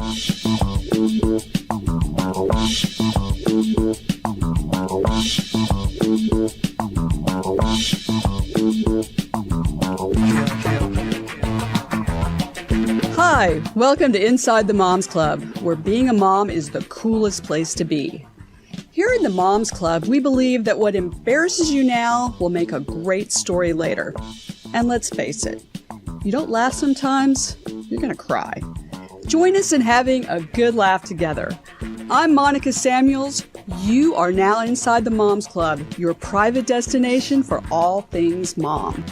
Hi, welcome to Inside the Moms Club, where being a mom is the coolest place to be. Here in the Moms Club, we believe that what embarrasses you now will make a great story later. And let's face it, you don't laugh sometimes, you're gonna cry. Join us in having a good laugh together. I'm Monica Samuels. You are now inside the Moms Club, your private destination for all things mom.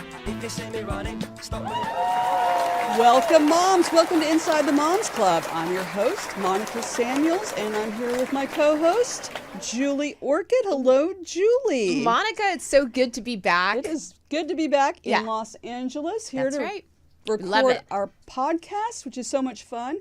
Welcome, moms. Welcome to Inside the Moms Club. I'm your host, Monica Samuels, and I'm here with my co-host, Julie Orchid. Hello, Julie. Monica, it's so good to be back. It is good to be back in Los Angeles, here to record our podcast, which is so much fun.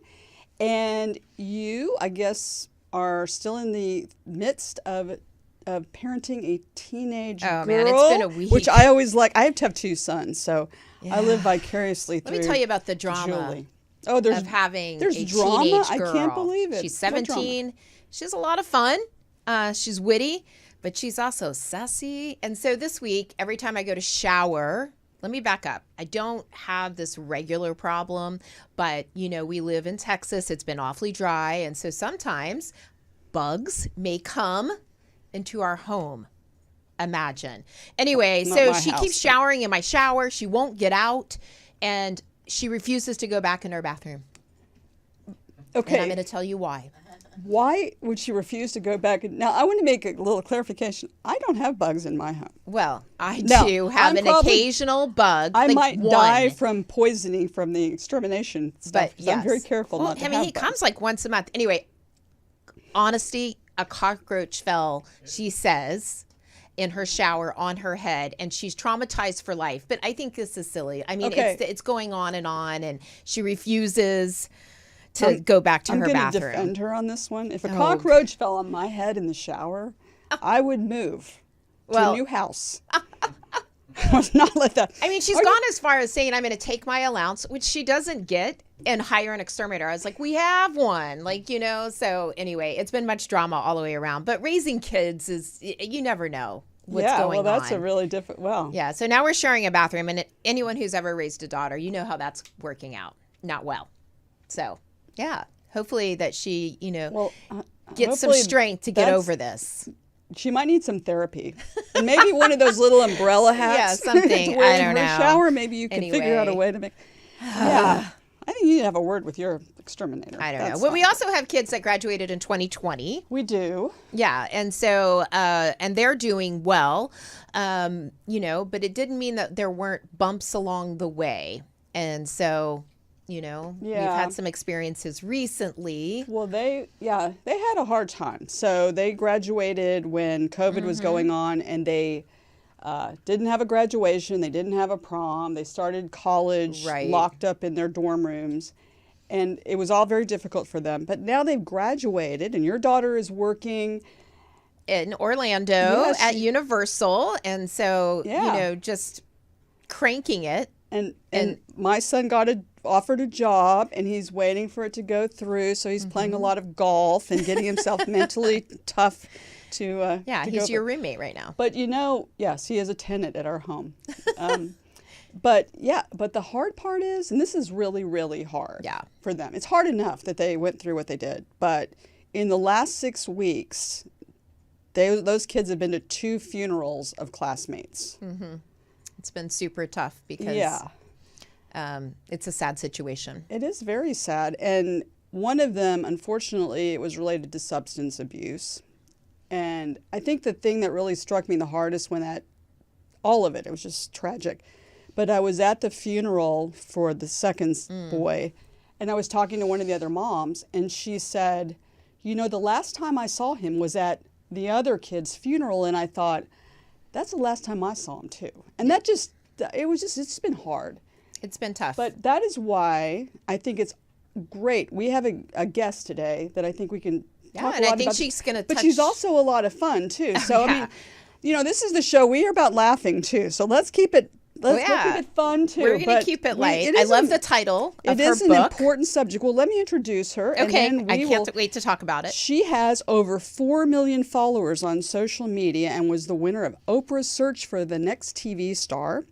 And you, I guess, are still in the midst of parenting a teenage girl. Man, it's been a week. Which I always like. I have to have two sons, so I live vicariously through. Let me tell you about the drama Julie. Oh, there's of having there's a drama? teenage girl. I can't believe it. She's 17. She has a lot of fun. She's witty, but she's also sassy. And so this week, every time I go to shower, let me back up. I don't have this regular problem, but you know, we live in Texas. It's been awfully dry, and so sometimes bugs may come into our home. Imagine. Anyway, so she keeps showering in my shower. She won't get out, and she refuses to go back in her bathroom. Okay. And I'm going to tell you why. Why would she refuse to go back? Now, I want to make a little clarification. I don't have bugs in my home. Well, I do have an occasional bug. I like might one. die from poisoning from the extermination stuff. But yes. I'm very careful not to have he bugs. comes like once a month. Anyway, honesty, a cockroach fell, she says, in her shower on her head, and she's traumatized for life. But I think this is silly. I mean, it's going on, and she refuses to go back to her bathroom. I'm going to defend her on this one. If a cockroach fell on my head in the shower, I would move to a new house. I would not let that. I mean, she's gone as far as saying, I'm going to take my allowance, which she doesn't get, and hire an exterminator. I was like, we have one. Like, you know, so anyway, it's been much drama all the way around. But raising kids is, you never know what's going on. Yeah, well, that's a really different, Yeah, so now we're sharing a bathroom, and anyone who's ever raised a daughter, you know how that's working out. Not well. So, yeah, hopefully that she, you know, gets some strength to get over this. She might need some therapy, and maybe one of those little umbrella hats. Yeah, something. I don't know. Shower, maybe you can figure out a way to make. Yeah, I think you need to have a word with your exterminator. I don't know. Well, we also have kids that graduated in 2020. We do. Yeah, and so and they're doing well, you know, but it didn't mean that there weren't bumps along the way, and so. You know, we've had some experiences recently. Well, they had a hard time. So they graduated when COVID was going on, and they didn't have a graduation. They didn't have a prom. They started college locked up in their dorm rooms, and it was all very difficult for them. But now they've graduated, and your daughter is working in Orlando at Universal, and so you know, just cranking it. And my son got offered a job, and he's waiting for it to go through. So he's playing a lot of golf and getting himself mentally tough to he's your roommate right now. But you know, yes, he is a tenant at our home. But the hard part is, and this is really, really hard for them. It's hard enough that they went through what they did, but in the last 6 weeks, those kids have been to 2 funerals of classmates. It's been super tough because it's a sad situation. It is very sad. And one of them, unfortunately, it was related to substance abuse. And I think the thing that really struck me the hardest all of it was just tragic. But I was at the funeral for the second boy, and I was talking to one of the other moms, and she said, you know, the last time I saw him was at the other kid's funeral, and I thought, that's the last time I saw him too. And it's been hard. It's been tough. But that is why I think it's great. We have a guest today that I think we can talk a lot about. She's going to But she's also a lot of fun too. So, I mean, you know, this is the show. We are about laughing too. So let's keep it Let's keep it fun too. We're going to keep it light. I love the title of her book. It is an important subject. Well, let me introduce her. Okay, and then I can't wait to talk about it. She has over 4 million followers on social media and was the winner of Oprah's Search for the Next TV Star.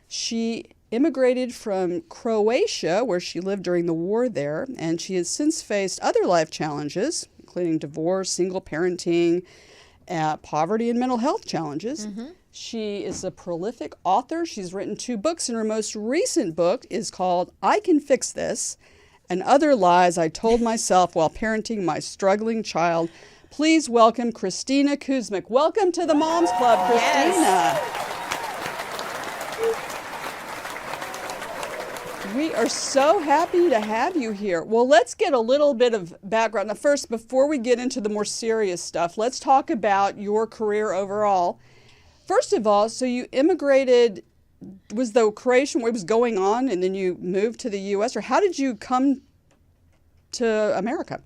She immigrated from Croatia, where she lived during the war there, and she has since faced other life challenges, including divorce, single parenting, poverty, and mental health challenges. Mm-hmm. She is a prolific author. She's written 2 books, and her most recent book is called I Can Fix This and Other Lies I Told Myself While Parenting My Struggling Child. Please welcome Kristina Kuzmic. Welcome to the Moms Club, Kristina. Yes. We are so happy to have you here. Well, let's get a little bit of background. Now, first, before we get into the more serious stuff, let's talk about your career overall. First of all, so you immigrated, was the Croatian what was going on, and then you moved to the U.S., or how did you come to America?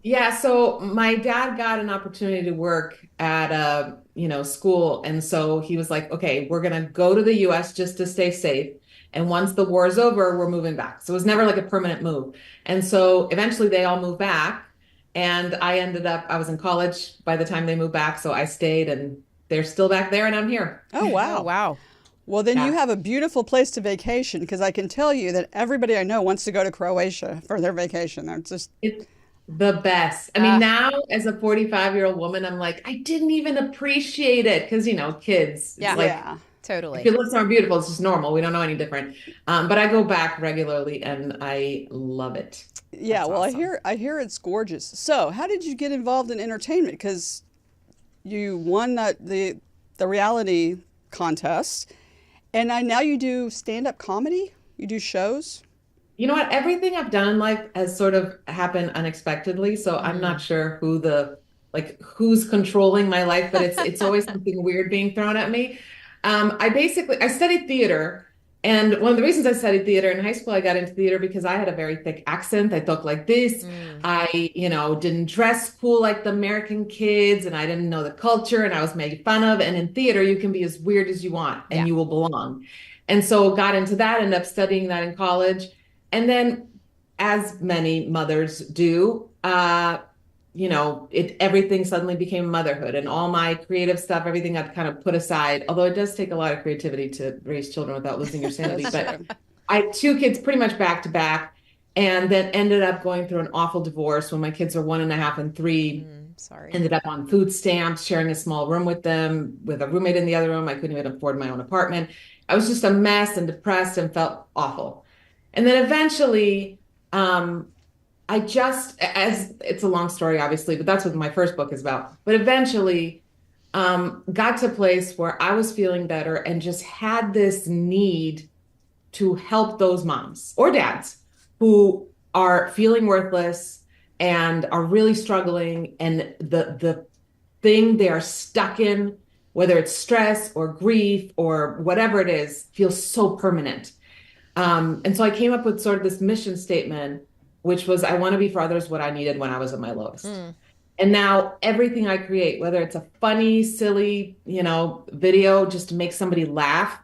Yeah, so my dad got an opportunity to work at a, school, and so he was like, okay, we're going to go to the U.S. just to stay safe. And once the war is over, we're moving back. So it was never like a permanent move. And so eventually they all moved back, and I was in college by the time they moved back. So I stayed, and they're still back there, and I'm here. Oh, wow. Oh, wow. Well, then you have a beautiful place to vacation, because I can tell you that everybody I know wants to go to Croatia for their vacation. It's the best. I mean, now as a 45-year-old woman, I'm like, I didn't even appreciate it because, kids. Yeah. Totally. If you live somewhere beautiful, it's just normal. We don't know any different. But I go back regularly, and I love it. Yeah, that's awesome. I hear it's gorgeous. So how did you get involved in entertainment? Because you won the reality contest, and now you do stand-up comedy? You do shows? You know what? Everything I've done in life has sort of happened unexpectedly. So I'm not sure who's controlling my life, but it's always something weird being thrown at me. I studied theater, and one of the reasons I studied theater in high school, I got into theater because I had a very thick accent. I talked like this. I, didn't dress cool like the American kids, and I didn't know the culture, and I was made fun of. And in theater, you can be as weird as you want, and you will belong. And so got into that, ended up studying that in college. And then, as many mothers do, everything suddenly became motherhood, and all my creative stuff, everything I'd kind of put aside, although it does take a lot of creativity to raise children without losing your sanity. But I had 2 kids pretty much back to back, and then ended up going through an awful divorce when my kids were 1.5 and 3. Sorry. Ended up on food stamps, sharing a small room with them, with a roommate in the other room. I couldn't even afford my own apartment. I was just a mess and depressed and felt awful. And then eventually, it's a long story, obviously, but that's what my first book is about. But eventually got to a place where I was feeling better and just had this need to help those moms or dads who are feeling worthless and are really struggling. And the thing they are stuck in, whether it's stress or grief or whatever it is, feels so permanent. And so I came up with sort of this mission statement, which was, I want to be for others what I needed when I was at my lowest. And now everything I create, whether it's a funny, silly, video just to make somebody laugh,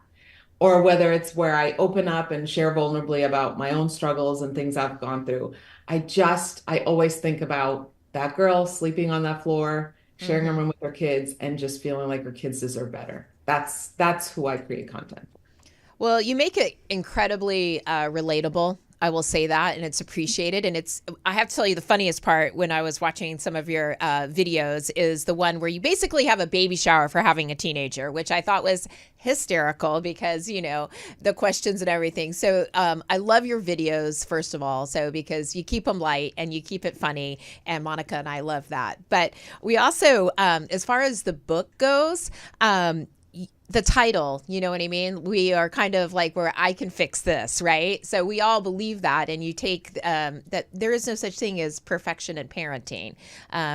or whether it's where I open up and share vulnerably about my own struggles and things I've gone through, I always think about that girl sleeping on that floor, sharing a room with her kids, and just feeling like her kids deserve better. That's who I create content. Well, you make it incredibly relatable. I will say that, and it's appreciated. And I have to tell you, the funniest part when I was watching some of your videos is the one where you basically have a baby shower for having a teenager, which I thought was hysterical because, the questions and everything. So I love your videos, first of all, because you keep them light and you keep it funny. And Monica and I love that. But we also, as far as the book goes, the title, you know what I mean? We are kind of like where I can fix this, right? So we all believe that, and you take that there is no such thing as perfection in parenting,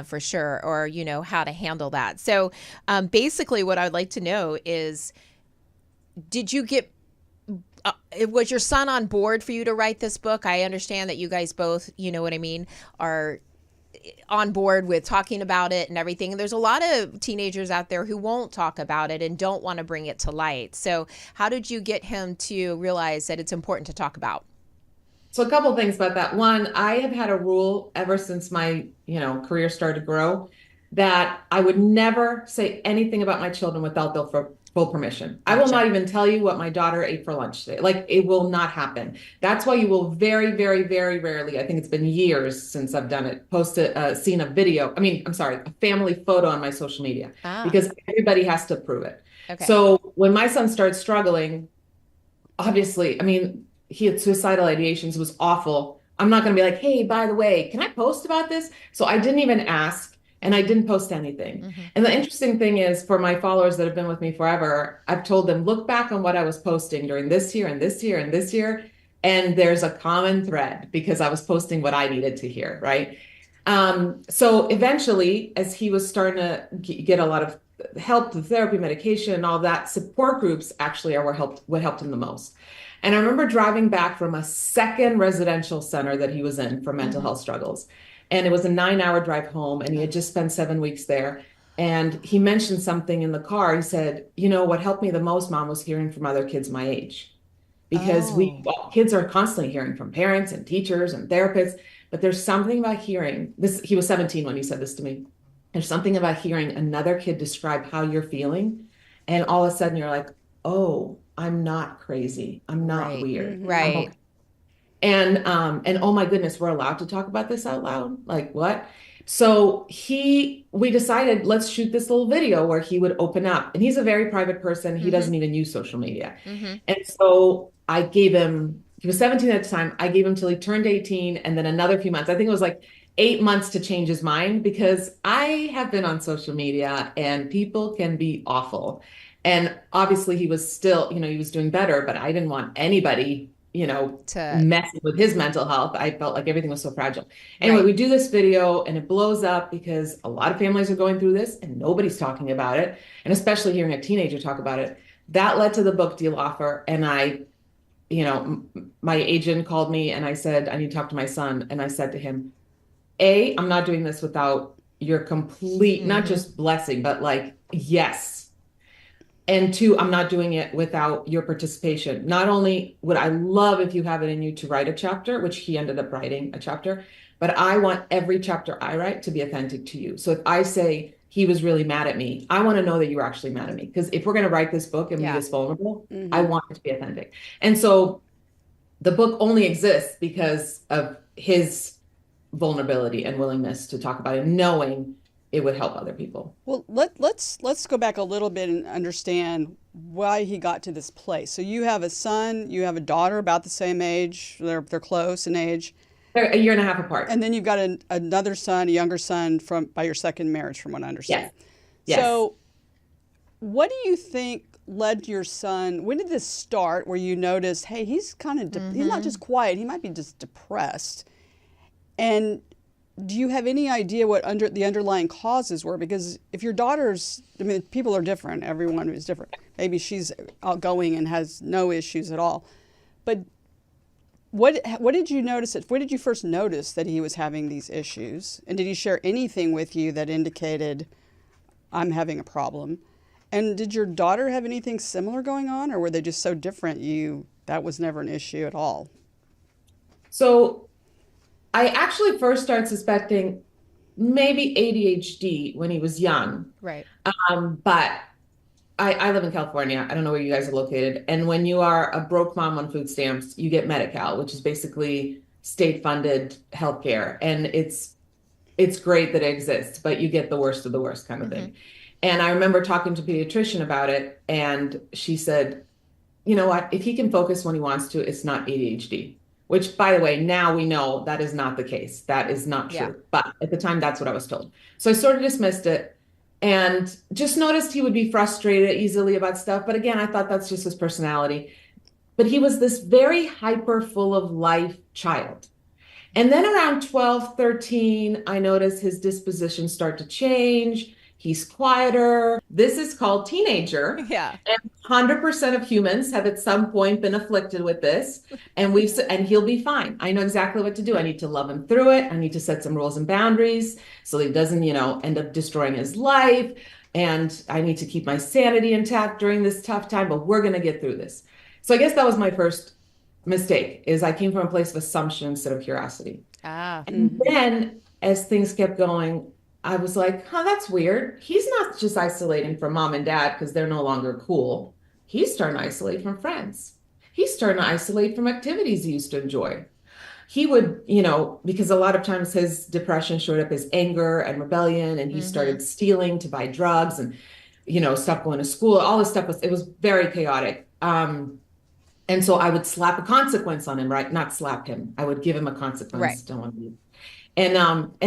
for sure, or how to handle that. So basically, what I'd like to know is, did you get? Was your son on board for you to write this book? I understand that you guys both, you know what I mean, are on board with talking about it and everything. And there's a lot of teenagers out there who won't talk about it and don't want to bring it to light. So how did you get him to realize that it's important to talk about? So a couple things about that. One, I have had a rule ever since my, career started to grow that I would never say anything about my children without their full permission. I will Gotcha. not even tell you what my daughter ate for lunch today. Like, it will not happen. That's why you will very, very, very rarely, I think it's been years since I've done it, post a scene, a video. I'm sorry, a family photo on my social media, because everybody has to approve it. Okay. So when my son started struggling, obviously, he had suicidal ideations. It was awful. I'm not going to be like, hey, by the way, can I post about this? So I didn't even ask, and I didn't post anything. Mm-hmm. And the interesting thing is, for my followers that have been with me forever, I've told them, look back on what I was posting during this year and this year and this year. And there's a common thread, because I was posting what I needed to hear, right? So eventually, as he was starting to get a lot of help with therapy, medication, and all that, support groups actually are what helped him the most. And I remember driving back from a second residential center that he was in for mental health struggles. And it was a 9-hour drive home, and he had just spent 7 weeks there. And he mentioned something in the car. He said, what helped me the most, Mom, was hearing from other kids my age. Because kids are constantly hearing from parents and teachers and therapists, but there's something about hearing this. He was 17 when he said this to me. There's something about hearing another kid describe how you're feeling. And all of a sudden you're like, oh, I'm not crazy. I'm not weird. Right. Okay. And oh my goodness, we're allowed to talk about this out loud? Like, what? So we decided, let's shoot this little video where he would open up. And he's a very private person. He doesn't even use social media. And so I gave him, he was 17 at the time. I gave him till he turned 18, and then another few months. I think it was like 8 months to change his mind, because I have been on social media and people can be awful. And obviously he was still, he was doing better, but I didn't want anybody, to messing with his mental health. I felt like everything was so fragile. Anyway, we do this video and it blows up because a lot of families are going through this and nobody's talking about it. And especially hearing a teenager talk about it, that led to the book deal offer. And my agent called me and I said, I need to talk to my son. And I said to him, I'm not doing this without your complete, not just blessing, but like, yes. And 2, I'm not doing it without your participation. Not only would I love if you have it in you to write a chapter, which he ended up writing a chapter, but I want every chapter I write to be authentic to you. So if I say he was really mad at me, I want to know that you were actually mad at me. Because if we're going to write this book and be this vulnerable, I want it to be authentic. And so the book only exists because of his vulnerability and willingness to talk about it, knowing it would help other people. Well, let's go back a little bit and understand why he got to this place. So you have a son, you have a daughter about the same age. They're close in age. They're a year and a half apart. And then you've got another son, a younger son by your second marriage, from what I understand. Yes. So what do you think led your son? When did this start where you noticed, hey, he's kind of he's not just quiet, he might be just depressed? And do you have any idea what the underlying causes were? Because if your daughter's, people are different. Everyone is different. Maybe she's outgoing and has no issues at all. But what did you notice? When did you first notice that he was having these issues? And did he share anything with you that indicated, I'm having a problem? And did your daughter have anything similar going on? Or were they just so different that was never an issue at all? So I actually first started suspecting maybe ADHD when he was young. Right. But I live in California. I don't know where you guys are located. And when you are a broke mom on food stamps, you get Medi-Cal, which is basically state-funded healthcare. And it's great that it exists, but you get the worst of the worst kind of thing. And I remember talking to a pediatrician about it, and she said, you know what, if he can focus when he wants to, it's not ADHD. Which, by the way, now we know that is not the case. That is not true. Yeah. But at the time, that's what I was told. So I sort of dismissed it and just noticed he would be frustrated easily about stuff. But again, I thought that's just his personality. But he was this very hyper, full of life child. And then around 12, 13, I noticed his disposition start to change. He's quieter. This is called teenager. Yeah. And 100% of humans have at some point been afflicted with this. And he'll be fine. I know exactly what to do. I need to love him through it. I need to set some rules and boundaries so he doesn't, end up destroying his life. And I need to keep my sanity intact during this tough time, but we're going to get through this. So I guess that was my first mistake, is I came from a place of assumption instead of curiosity. And then as things kept going, I was like, that's weird. He's not just isolating from mom and dad because they're no longer cool. He's starting to isolate from friends. He's starting to isolate from activities he used to enjoy. He would, because a lot of times his depression showed up as anger and rebellion, and he started stealing to buy drugs and, stop going to school. All this stuff it was very chaotic. And so I would slap a consequence on him, right? Not slap him. I would give him a consequence. Right. Don't want to. And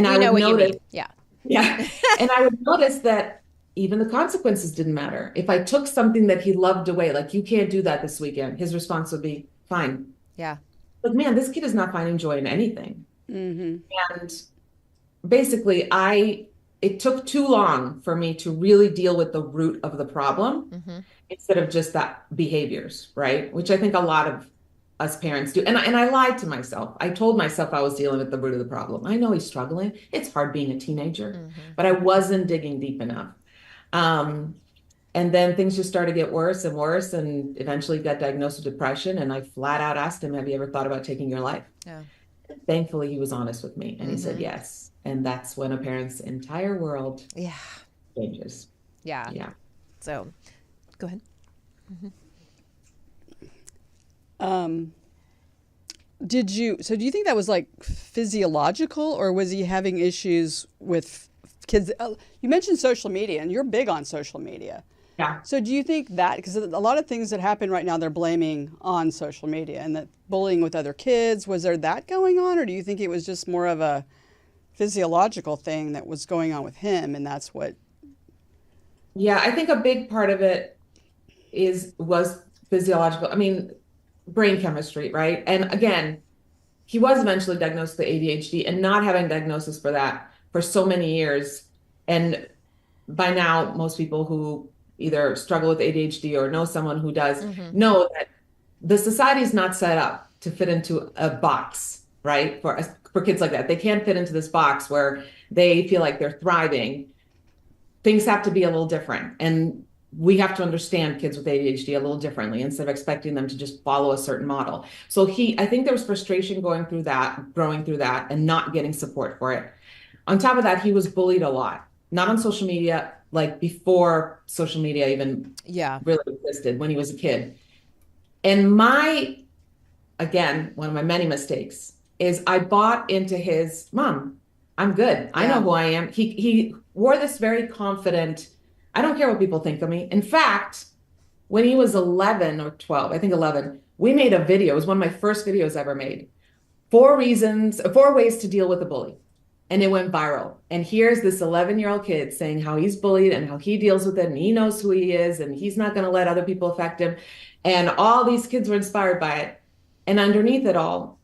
I would notice. Yeah. Yeah. And I would notice that even the consequences didn't matter. If I took something that he loved away, like, you can't do that this weekend, his response would be, fine. Yeah. Like, man, this kid is not finding joy in anything. And basically, it took too long for me to really deal with the root of the problem instead of just that behaviors, right? Which I think a lot of us parents do. And I lied to myself. I told myself I was dealing with the root of the problem. I know he's struggling. It's hard being a teenager, but I wasn't digging deep enough. And then things just started to get worse and worse, and eventually got diagnosed with depression. And I flat out asked him, have you ever thought about taking your life? Yeah. Thankfully, he was honest with me, and he said yes. And that's when a parent's entire world changes. Yeah. Yeah. So go ahead. Do you think that was like physiological, or was he having issues with kids? You mentioned social media, and you're big on social media. Yeah. So do you think that, because a lot of things that happen right now, they're blaming on social media, and that bullying with other kids, was there that going on? Or do you think it was just more of a physiological thing that was going on with him, and that's what? Yeah, I think a big part of it was physiological. I mean, brain chemistry, right? And again, he was eventually diagnosed with ADHD, and not having diagnosis for that for so many years. And by now, most people who either struggle with ADHD or know someone who does know that the society is not set up to fit into a box, right? For kids like that. They can't fit into this box where they feel like they're thriving. Things have to be a little different. And we have to understand kids with ADHD a little differently instead of expecting them to just follow a certain model. So I think there was frustration growing through that, and not getting support for it. On top of that, he was bullied a lot, not on social media, like before social media even really existed, when he was a kid. And again, one of my many mistakes is I bought into his, mom, I'm good. I know who I am. He wore this very confident, I don't care what people think of me. In fact, when he was 11 or 12, I think 11, we made a video. It was one of my first videos ever made. 4 ways to deal with a bully. And it went viral. And here's this 11-year-old kid saying how he's bullied and how he deals with it, and he knows who he is, and he's not going to let other people affect him. And all these kids were inspired by it. And underneath it all,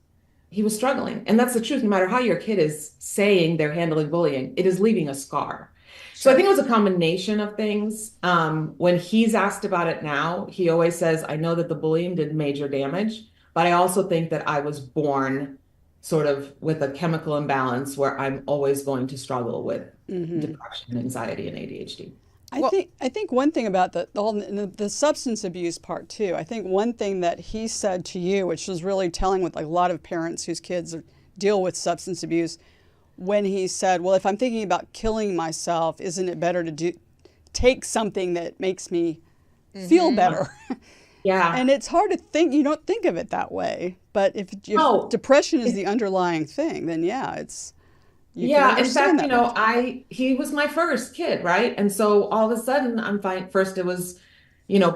he was struggling. And that's the truth. No matter how your kid is saying they're handling bullying, it is leaving a scar. So I think it was a combination of things. When he's asked about it now, he always says, I know that the bullying did major damage, but I also think that I was born sort of with a chemical imbalance where I'm always going to struggle with depression, anxiety, and ADHD. I think one thing about the substance abuse part too, I think one thing that he said to you, which was really telling with like a lot of parents whose kids deal with substance abuse, when he said, well, if I'm thinking about killing myself, isn't it better to take something that makes me feel better? Yeah. And it's hard to think, you don't think of it that way. But if depression is the underlying thing, then it's, you can understand that. He was my first kid, right? And so all of a sudden I'm fine. First it was,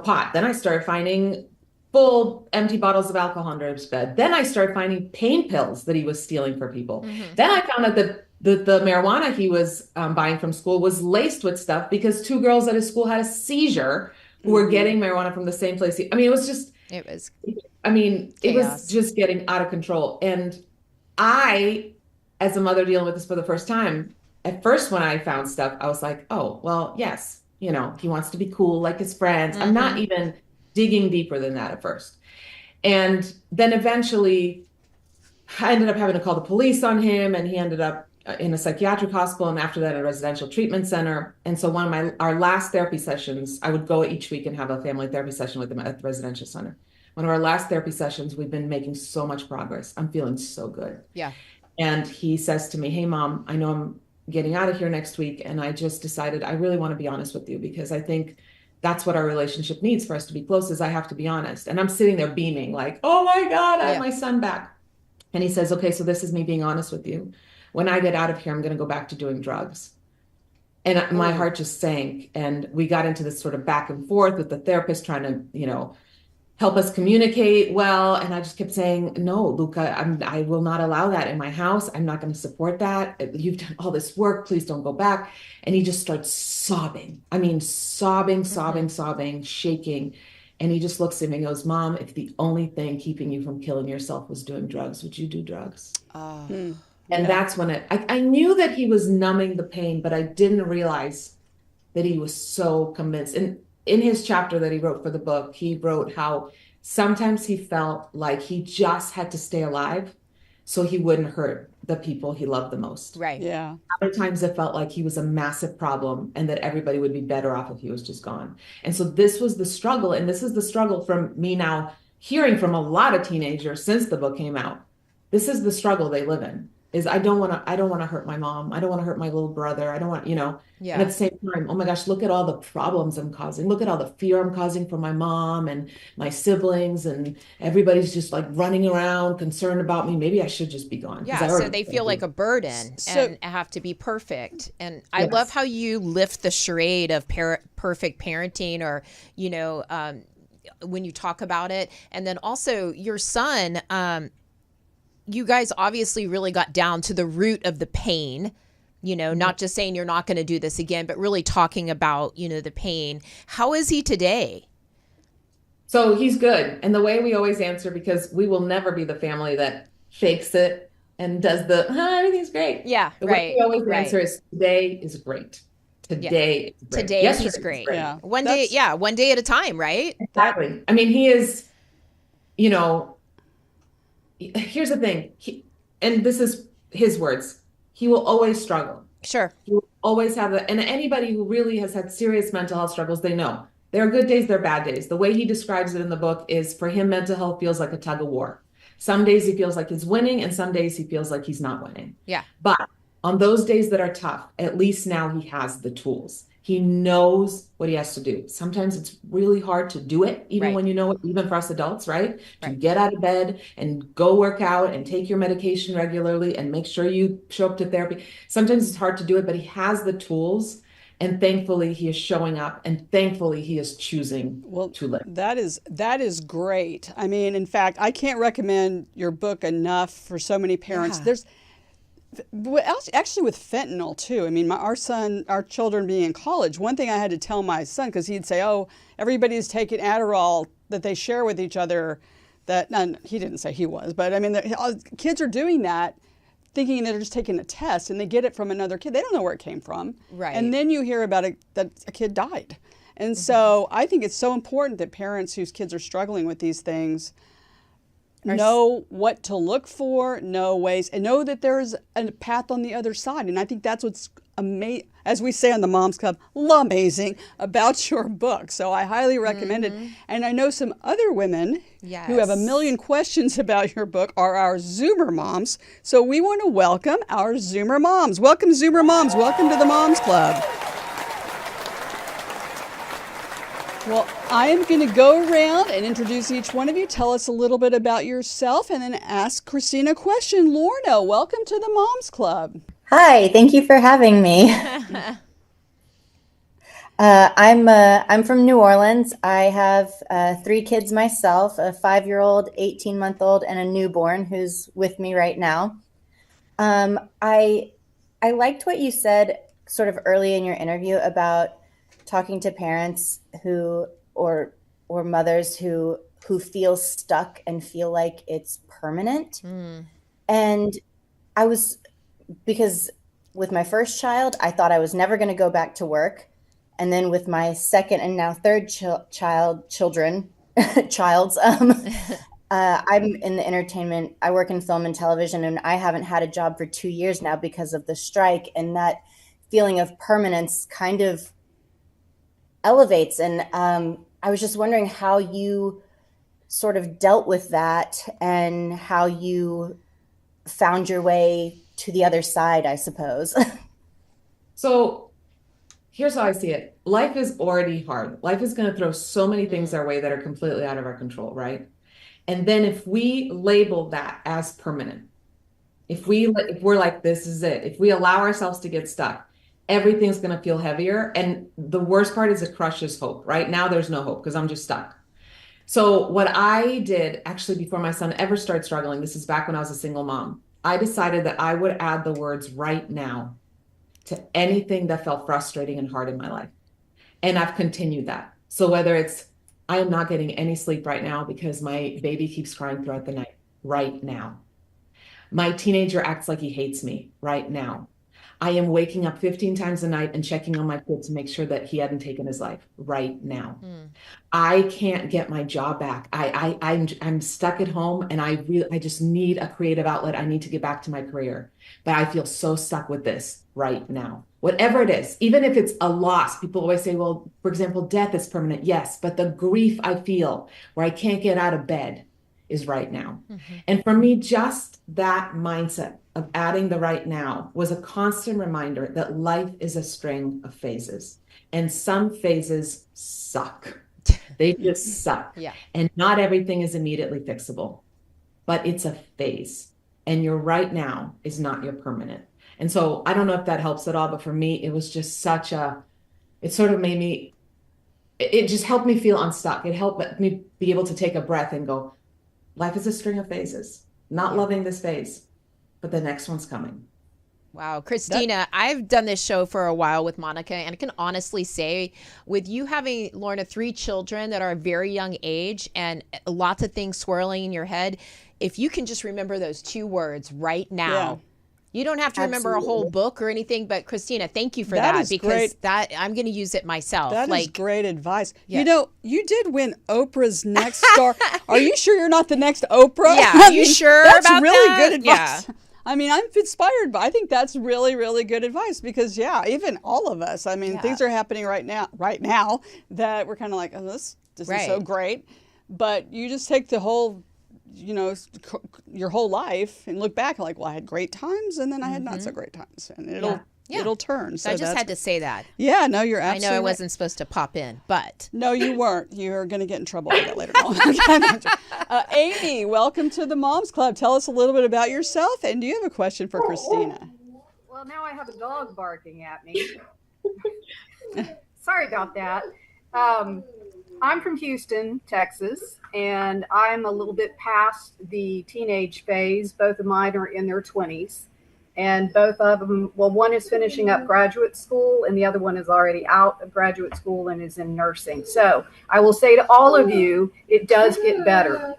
pot. Then I started finding full empty bottles of alcohol under his bed. Then I started finding pain pills that he was stealing for people. Then I found out that the marijuana he was buying from school was laced with stuff because 2 girls at his school had a seizure who were getting marijuana from the same place. It was just getting out of control. And I, as a mother dealing with this for the first time, at first when I found stuff, I was like, oh, well, yes, he wants to be cool like his friends. I'm not even digging deeper than that at first. And then eventually I ended up having to call the police on him, and he ended up in a psychiatric hospital, and after that a residential treatment center. And so one of our last therapy sessions, I would go each week and have a family therapy session with him at the residential center. One of our last therapy sessions, we've been making so much progress. I'm feeling so good. Yeah. And he says to me, hey, Mom, I know I'm getting out of here next week, and I just decided I really want to be honest with you, because I think that's what our relationship needs for us to be close, is I have to be honest. And I'm sitting there beaming like, oh my God, I have my son back. And he says, okay, so this is me being honest with you. When I get out of here, I'm going to go back to doing drugs. And my heart just sank. And we got into this sort of back and forth with the therapist trying to, help us communicate well. And I just kept saying, no, Luca, I will not allow that in my house. I'm not going to support that. You've done all this work. Please don't go back. And he just starts sobbing. I mean, sobbing, shaking. And he just looks at me and goes, Mom, if the only thing keeping you from killing yourself was doing drugs, would you do drugs? And that's when I knew that he was numbing the pain, but I didn't realize that he was so convinced. And in his chapter that he wrote for the book, he wrote how sometimes he felt like he just had to stay alive so he wouldn't hurt the people he loved the most. Right. Yeah. Other times it felt like he was a massive problem and that everybody would be better off if he was just gone. And so this was the struggle. And this is the struggle from me now hearing from a lot of teenagers since the book came out. This is the struggle they live in, is I don't want to hurt my mom. I don't want to hurt my little brother. I don't want, Yeah. And at the same time, oh my gosh, look at all the problems I'm causing. Look at all the fear I'm causing for my mom and my siblings, and everybody's just like running around concerned about me. Maybe I should just be gone. Yeah, so they feel like a burden and have to be perfect. And I love how you lift the charade of perfect parenting, or, when you talk about it. And then also your son, you guys obviously really got down to the root of the pain, not just saying you're not going to do this again, but really talking about, the pain. How is he today? So he's good. And the way we always answer, because we will never be the family that fakes it and does everything's great. Yeah, the way we always answer is, today is great. Today is great. Today he's great. Yeah. One day at a time, right? Exactly. I mean, he is, here's the thing. And this is his words. He will always struggle. Sure. He will always have and anybody who really has had serious mental health struggles, they know. There are good days, there are bad days. The way he describes it in the book is, for him, mental health feels like a tug of war. Some days he feels like he's winning, and some days he feels like he's not winning. Yeah. But on those days that are tough, at least now he has the tools. He knows what he has to do. Sometimes it's really hard to do it, even when you know it, even for us adults, right? To get out of bed and go work out and take your medication regularly and make sure you show up to therapy. Sometimes it's hard to do it, but he has the tools. And thankfully, he is showing up, and thankfully, he is choosing to live. That is great. I mean, in fact, I can't recommend your book enough for so many parents. Yeah. There's actually with fentanyl too. I mean, our children being in college, one thing I had to tell my son, because he'd say, "Oh, everybody's taking Adderall that they share with each other." He didn't say he was, but I mean, kids are doing that, thinking they're just taking a test, and they get it from another kid. They don't know where it came from. Right. And then you hear about that a kid died. And so I think it's so important that parents whose kids are struggling with these things know what to look for, know ways, and know that there's a path on the other side. And I think that's what's amazing, as we say on the Moms Club, amazing about your book. So I highly recommend it. And I know some other women who have a million questions about your book are our Zoomer moms. So we want to welcome our Zoomer moms. Welcome, Zoomer moms. Welcome to the Moms Club. Well, I am going to go around and introduce each one of you. Tell us a little bit about yourself, and then ask Kristina a question. Lorna, welcome to the Moms Club. Hi, thank you for having me. I'm from New Orleans. I have 3 kids myself, a 5-year-old, 18-month-old, and a newborn who's with me right now. I liked what you said sort of early in your interview about talking to parents who or mothers who feel stuck and feel like it's permanent. And I was, because with my first child, I thought I was never going to go back to work. And then with my second and now third child's, I'm in the entertainment. I work in film and television, and I haven't had a job for 2 years now because of the strike. And that feeling of permanence kind of elevates. And I was just wondering how you sort of dealt with that and how you found your way to the other side, I suppose. So here's how I see it. Life is already hard. Life is going to throw so many things our way that are completely out of our control, right? And then if we label that as permanent, if we're like, this is it, if we allow ourselves to get stuck, everything's going to feel heavier. And the worst part is it crushes hope. Right now, there's no hope because I'm just stuck. So what I did actually before my son ever started struggling, this is back when I was a single mom, I decided that I would add the words right now to anything that felt frustrating and hard in my life. And I've continued that. So whether it's, I am not getting any sleep right now because my baby keeps crying throughout the night, right now. My teenager acts like he hates me right now. I am waking up 15 times a night and checking on my kid to make sure that he hadn't taken his life right now. I can't get my job back. I'm stuck at home and I just need a creative outlet. I need to get back to my career, but I feel so stuck with this right now. Whatever it is, even if it's a loss, people always say, well, for example, death is permanent. Yes, but the grief I feel where I can't get out of bed is right now. And for me, just that mindset of adding the right now was a constant reminder that life is a string of phases, and some phases suck. They just suck. Yeah. And not everything is immediately fixable, but it's a phase, and your right now is not your permanent. And so I don't know if that helps at all, but for me, it was just it sort of made me, it just helped me feel unstuck. It helped me be able to take a breath and go, life is a string of phases, not loving this phase, but the next one's coming. Wow. Kristina, I've done this show for a while with Monica, and I can honestly say, with you having, Lorna, 3 children that are a very young age and lots of things swirling in your head, if you can just remember those 2 words right now, you don't have to remember a whole book or anything, but Kristina, thank you for that because great. that I'm going to use it myself. That is great advice. Yeah. You know, you did win Oprah's Next Star. Are you sure you're not the next Oprah? Yeah, I are you mean, sure that's about really that? good advice. Yeah. I mean, I'm inspired, but I think that's really, really good advice because, even all of us, I mean, things are happening right now that we're kind of like, oh, this is so great. But you just take the whole, your whole life and look back and like, well, I had great times and then I had not so great times. And it'll turn. So I just had to say that. Yeah, no, you're absolutely I know I right. wasn't supposed to pop in, but. No, you weren't. You're going to get in trouble for that later on. Amy, welcome to the Moms Club. Tell us a little bit about yourself, and do you have a question for Kristina? Well, now I have a dog barking at me. Sorry about that. I'm from Houston, Texas, and I'm a little bit past the teenage phase. Both of mine are in their 20s. And both of them, well, one is finishing up graduate school and the other one is already out of graduate school and is in nursing. So I will say to all of you, it does get better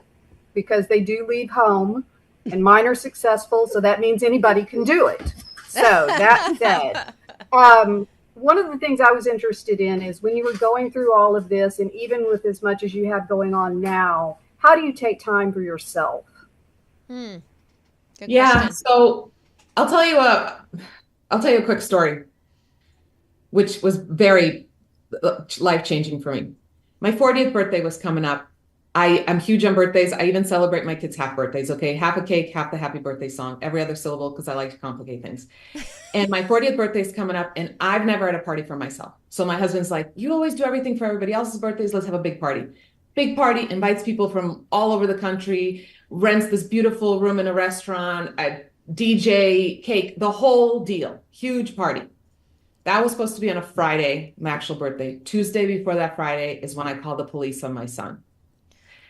because they do leave home and mine are successful. So that means anybody can do it. So that said, one of the things I was interested in is when you were going through all of this, and even with as much as you have going on now, how do you take time for yourself? Good Yeah. question. So I'll tell you a quick story, which was very life-changing for me. My 40th birthday was coming up. I'm huge on birthdays. I even celebrate my kids' half birthdays. Okay. Half a cake, half the happy birthday song, every other syllable, because I like to complicate things. And my 40th birthday is coming up and I've never had a party for myself. So my husband's like, you always do everything for everybody else's birthdays. Let's have a big party. Big party, invites people from all over the country, rents this beautiful room in a restaurant, a DJ, cake, the whole deal. Huge party. That was supposed to be on a Friday, my actual birthday. Tuesday before that Friday is when I called the police on my son.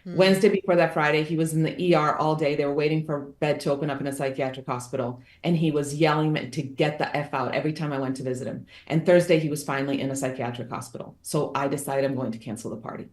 Wednesday before that Friday, he was in the ER all day. They were waiting for bed to open up in a psychiatric hospital. And he was yelling to get the F out every time I went to visit him. And Thursday, he was finally in a psychiatric hospital. So I decided I'm going to cancel the party.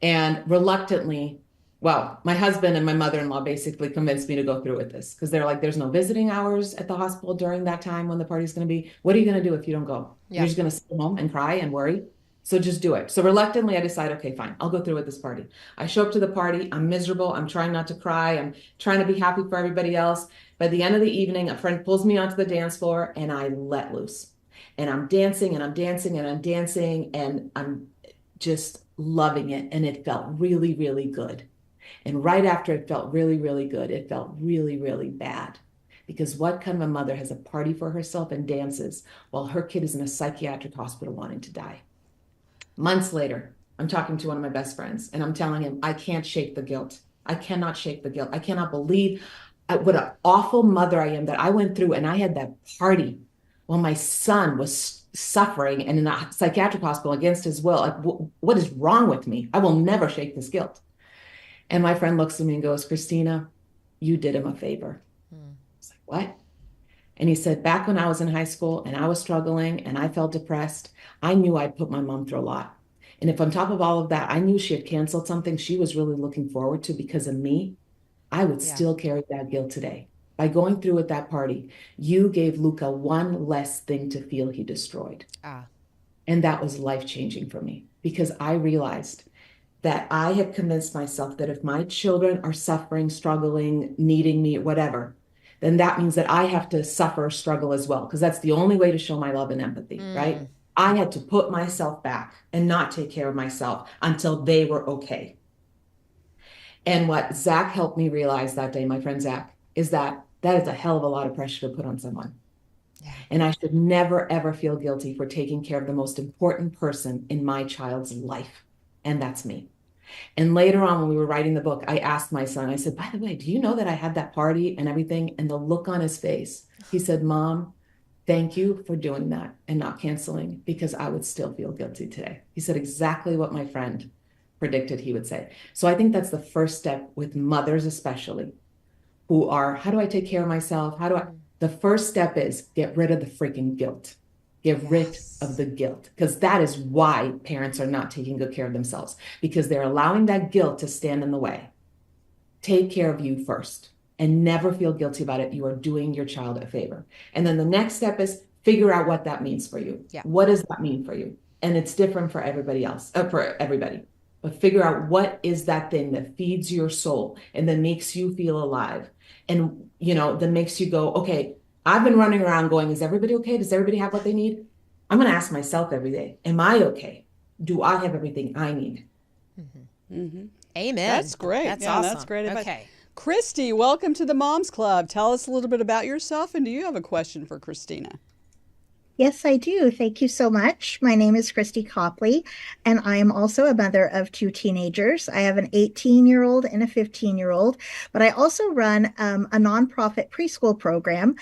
And reluctantly, Well, my husband and my mother-in-law basically convinced me to go through with this because they're like, there's no visiting hours at the hospital during that time when the party's going to be. What are you going to do if you don't go? Yeah. You're just going to sit home and cry and worry. So just do it. So reluctantly, I decide, okay, fine, I'll go through with this party. I show up to the party. I'm miserable. I'm trying not to cry. I'm trying to be happy for everybody else. By the end of the evening, a friend pulls me onto the dance floor and I let loose. And I'm dancing and I'm dancing and I'm dancing and I'm just loving it. And it felt really, really good. And right after it felt really, really good, it felt really, really bad. Because what kind of a mother has a party for herself and dances while her kid is in a psychiatric hospital wanting to die? Months later, I'm talking to one of my best friends and I'm telling him, I can't shake the guilt. I cannot shake the guilt. I cannot believe what an awful mother I am that I went through and I had that party while my son was suffering and in a psychiatric hospital against his will. Like, what is wrong with me? I will never shake this guilt. And my friend looks at me and goes, Kristina, you did him a favor. I was like, what? And he said, back when I was in high school and I was struggling and I felt depressed, I knew I'd put my mom through a lot. And if on top of all of that, I knew she had canceled something she was really looking forward to because of me, I would still carry that guilt today. By going through at that party, you gave Luca one less thing to feel he destroyed. And that was life-changing for me because I realized that I had convinced myself that if my children are suffering, struggling, needing me, whatever, then that means that I have to suffer, struggle as well, because that's the only way to show my love and empathy, right? I had to put myself back and not take care of myself until they were okay. And what Zach helped me realize that day, my friend Zach, is that that is a hell of a lot of pressure to put on someone. And I should never, ever feel guilty for taking care of the most important person in my child's life. And that's me. And later on, when we were writing the book, I asked my son, I said, by the way, do you know that I had that party and everything? And the look on his face, he said, Mom, thank you for doing that and not canceling because I would still feel guilty today. He said exactly what my friend predicted he would say. So I think that's the first step with mothers, especially who are, how do I take care of myself? The first step is get rid of the freaking guilt. Get rid of the guilt, because that is why parents are not taking good care of themselves, because they're allowing that guilt to stand in the way. Take care of you first and never feel guilty about it. You are doing your child a favor. And then the next step is figure out what that means for you. What does that mean for you? And it's different for everybody else, for everybody. But figure out what is that thing that feeds your soul and that makes you feel alive. And, that makes you go, okay, I've been running around going, is everybody okay? Does everybody have what they need? I'm going to ask myself every day, am I okay? Do I have everything I need? Amen. That's great. That's awesome. That's great advice. Okay. Christy, welcome to the Moms Club. Tell us a little bit about yourself, and do you have a question for Kristina? Yes, I do. Thank you so much. My name is Christy Copley, and I am also a mother of two teenagers. I have an 18-year-old and a 15-year-old, but I also run a nonprofit preschool program.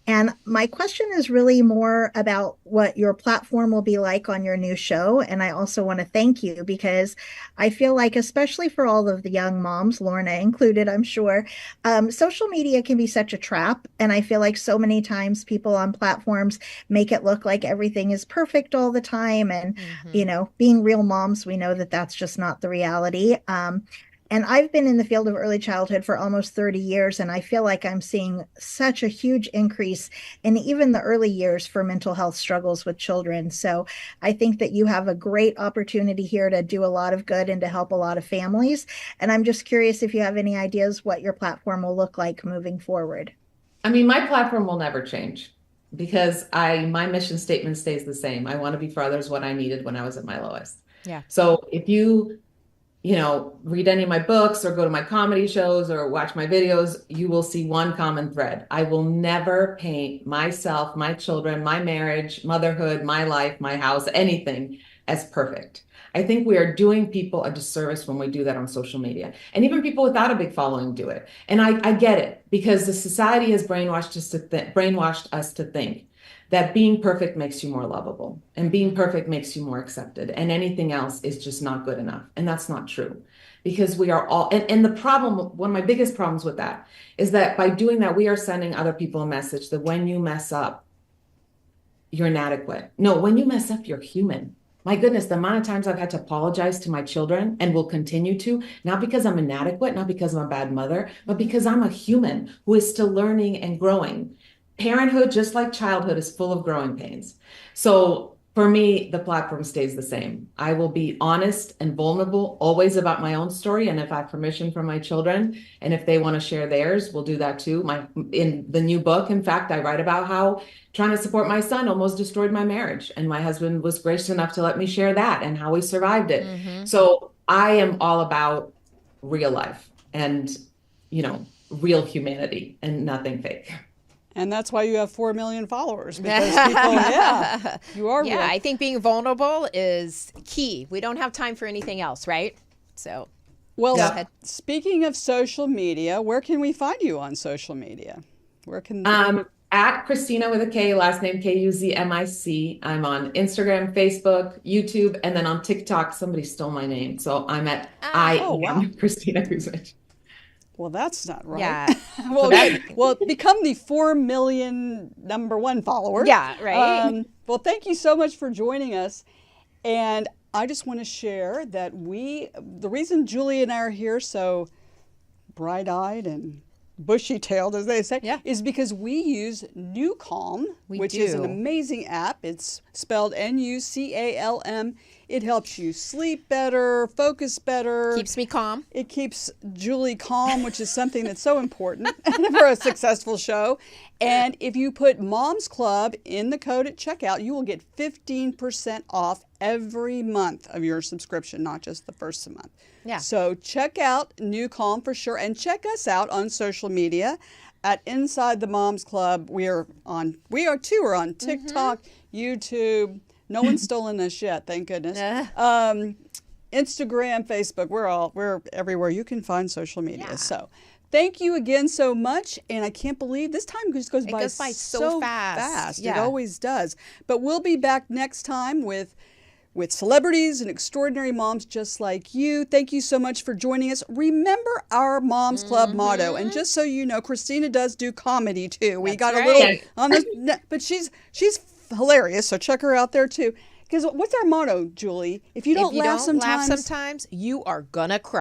And my question is really more about what your platform will be like on your new show. And I also want to thank you because I feel like, especially for all of the young moms, Lorna included, I'm sure, social media can be such a trap. And I feel like so many times people on platforms make it look like everything is perfect all the time. And, being real moms, we know that that's just not the reality. And I've been in the field of early childhood for almost 30 years, and I feel like I'm seeing such a huge increase in even the early years for mental health struggles with children. So I think that you have a great opportunity here to do a lot of good and to help a lot of families. And I'm just curious if you have any ideas what your platform will look like moving forward. I mean, my platform will never change because my mission statement stays the same. I want to be for others what I needed when I was at my lowest. Yeah. So if you read any of my books or go to my comedy shows or watch my videos, you will see one common thread. I will never paint myself, my children, my marriage, motherhood, my life, my house, anything as perfect. I think we are doing people a disservice when we do that on social media. And even people without a big following do it. And I get it because the society has brainwashed us to think that being perfect makes you more lovable and being perfect makes you more accepted and anything else is just not good enough. And that's not true because we are all, and the problem, one of my biggest problems with that is that by doing that, we are sending other people a message that when you mess up, you're inadequate. No, when you mess up, you're human. My goodness, the amount of times I've had to apologize to my children and will continue to, not because I'm inadequate, not because I'm a bad mother, but because I'm a human who is still learning and growing. Parenthood, just like childhood, is full of growing pains. So for me, the platform stays the same. I will be honest and vulnerable, always about my own story. And if I have permission from my children, and if they want to share theirs, we'll do that too. In the new book, in fact, I write about how trying to support my son almost destroyed my marriage. And my husband was gracious enough to let me share that and how we survived it. So I am all about real life and, real humanity and nothing fake. And that's why you have 4 million followers, because people, yeah, you are Yeah, real. I think being vulnerable is key. We don't have time for anything else, right? So, Well, go ahead. speaking of social media, where can we find you on social media? Where can At Kristina with a K, last name Kuzmic. I'm on Instagram, Facebook, YouTube, and then on TikTok. Somebody stole my name, so I'm at wow. Kristina Kuzmic. Well, that's not right. Yeah. well, become the 4 million #1 follower. Yeah, right. Well, thank you so much for joining us. And I just want to share that the reason Julie and I are here so bright-eyed and bushy-tailed, as they say, is because we use NuCalm, which is an amazing app. It's spelled NuCalm. It helps you sleep better, focus better. Keeps me calm. It keeps Julie calm, which is something that's so important for a successful show. And if you put Mom's Club in the code at checkout, you will get 15% off every month of your subscription, not just the first month. Yeah. So check out NuCalm for sure, and check us out on social media at Inside the Moms Club. We are too. We're on TikTok, YouTube. No one's stolen us yet, thank goodness. Instagram, Facebook, we're everywhere you can find social media. Yeah. So thank you again so much. And I can't believe this time just goes by so fast. It always does. But we'll be back next time with celebrities and extraordinary moms just like you. Thank you so much for joining us. Remember our Moms Club motto. And just so you know, Kristina does do comedy too. We got a little on the, but she's hilarious. So check her out there too. Because what's our motto, Julie? If you don't laugh sometimes, you are gonna cry.